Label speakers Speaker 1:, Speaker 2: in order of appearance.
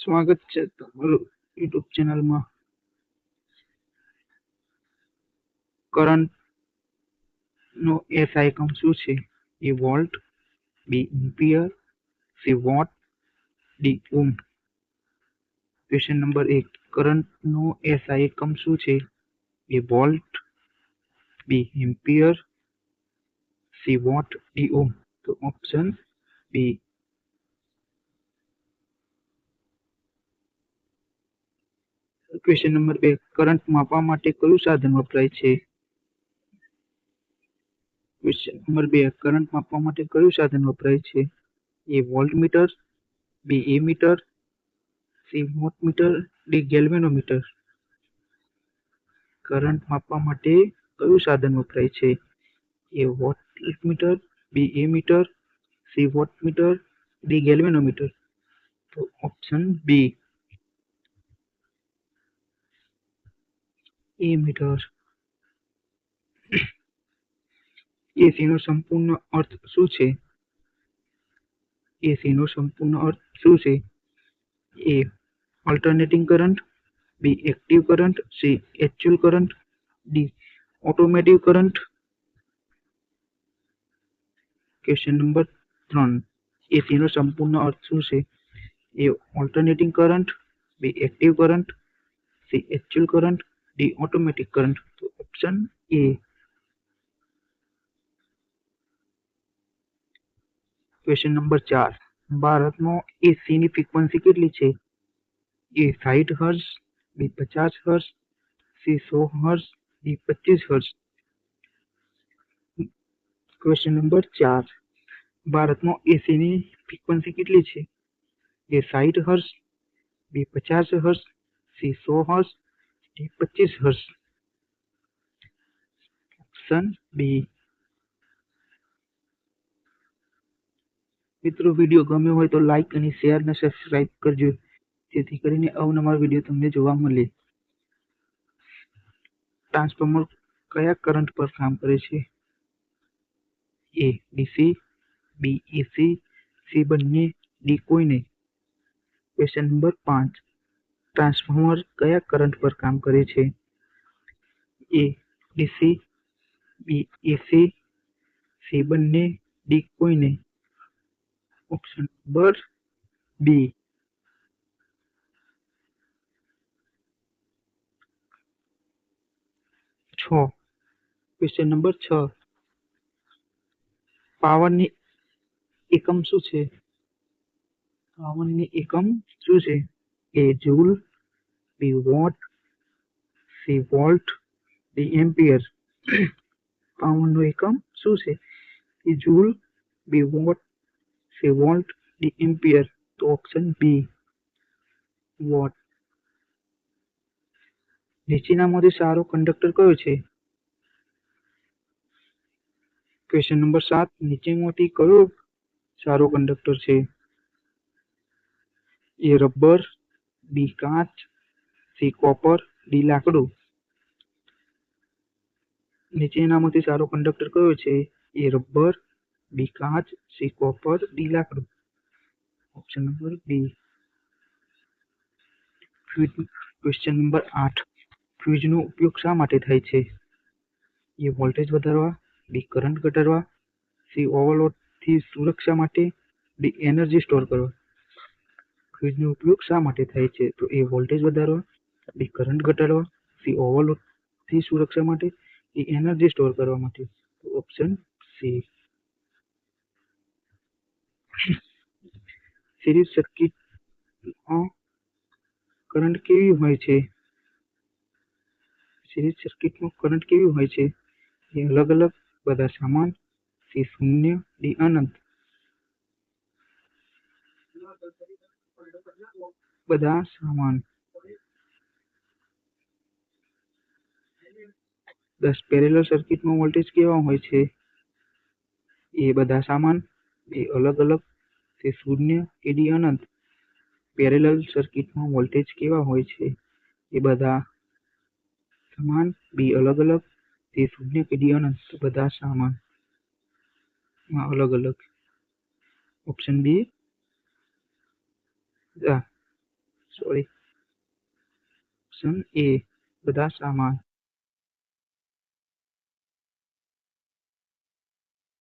Speaker 1: સ્વાગત છે તમારું યુટ્યુબ ચેનલમાં. કરંટ નો એસઆઈ એકમ શું છે? A volt, B ampere, C watt, D ohm. Question number 1. Current નો એસઆઈ એકમ શું છે? A volt, B ampere, C watt, D ohm. તો option B. Question number 2. Current માપવા માટે કયું સાધન વપરાય છે? Question number 2. કરંટ માપવા માટે કયું સાધન વપરાય છે? A voltmeter, B ammeter, C wattmeter, D galvanometer. Current માપવા માટે કયું સાધન વપરાય છે? A voltmeter, B ammeter, C wattmeter, D galvanometer. તો ઓપ્શન બી, એમીટર. એસી નો સંપૂર્ણ અર્થ શું છે? એસી નો સંપૂર્ણ અર્થ શું છે? A alternating current, B active current, C actual current, D automatic current. Question number 3. AC નો સંપૂર્ણ અર્થ શું છે? A alternating current, B active current, C actual current, D automatic current. તો ઓપ્શન એ. Question number 4. ભારતમાં AC ની frequency કેટલી છે? A 60 hertz, B 50 hertz, C 100 hertz, D 25 hertz. Question number 4. ભારતમાં એસી ની ફ્રીક્વન્સી કેટલી છે? A 60 hertz, B 50 hertz, C 100 hertz, D 25 hertz. Option B. મિત્રો, વિડીયો ગમ્યો હોય તો લાઈક અને શેર અને સબસ્ક્રાઇબ કરજો, જેથી કરીને અવનવા વિડીયો તમને જોવા મળે. ટ્રાન્સફોર્મર કયા કરંટ પર કામ કરે છે? A DC, B AC, C બંને, ડી કોઈ નહીં. Question number 5. ટ્રાન્સફોર્મર કયા કરંટ પર કામ કરે છે? A DC, B AC, C બંને, ડી કોઈ નહીં. Option number B. 6. Question number 6. પાવરની એકમ શું છે? પાવરની એકમ શું છે? A joule, B watt, C volt, D ampere. પાવરનો એકમ શું છે? A joule, B watt, C volt, D ampere. તો ઓપ્શન બી, વોટ. નીચેનામાંથી સારો કંડક્ટર કયો છે? Question number 7. નીચેમાંથી કયો સારો કંડક્ટર છે? એ રબર, બી કાચ, સી કોપર, ડી લાકડું. નીચેનામાંથી સારો કંડક્ટર કયો છે? એ રબર, બી કાચ, સી કોપર, ડી લાકડું. Option number B. Question number 8. ફ્યુઝનો ઉપયોગ શા માટે થાય છે? એ વોલ્ટેજ વધારવા, બી કરંટ ઘટાડવા, સી ઓવરલોડથી સુરક્ષા માટે, ડી એનર્જી સ્ટોર કરવા. ફ્યુઝનો ઉપયોગ શા માટે થાય છે? તો એ વોલ્ટેજ વધારવા, બી કરંટ ઘટાડવા, સી ઓવરલોડથી સુરક્ષા માટે, ડી એનર્જી સ્ટોર કરવા માટે. Option C. સિરીઝ સર્કિટમાં કરંટ કેવી હોય છે? સિરીઝ સર્કિટમાં કરંટ કેવી હોય છે? એ અલગ અલગ, બધા સમાન, સી શૂન્ય, ડી અનંત. બધા સમાન. 10. પેરેલલ સર્કિટમાં વોલ્ટેજ કેવા હોય છે? એ બધા સમાન, બી અલગ અલગ, સી શૂન્ય કે ડી અનંત. પેરેલલ સર્કિટમાં વોલ્ટેજ કેવા હોય છે? એ બધા સમાન, બી અલગ અલગ, સી શૂન્ય કે ડી અનંત. બધા સમાન, અલગ અલગ. Option B. Sorry, option A બધા સામાન,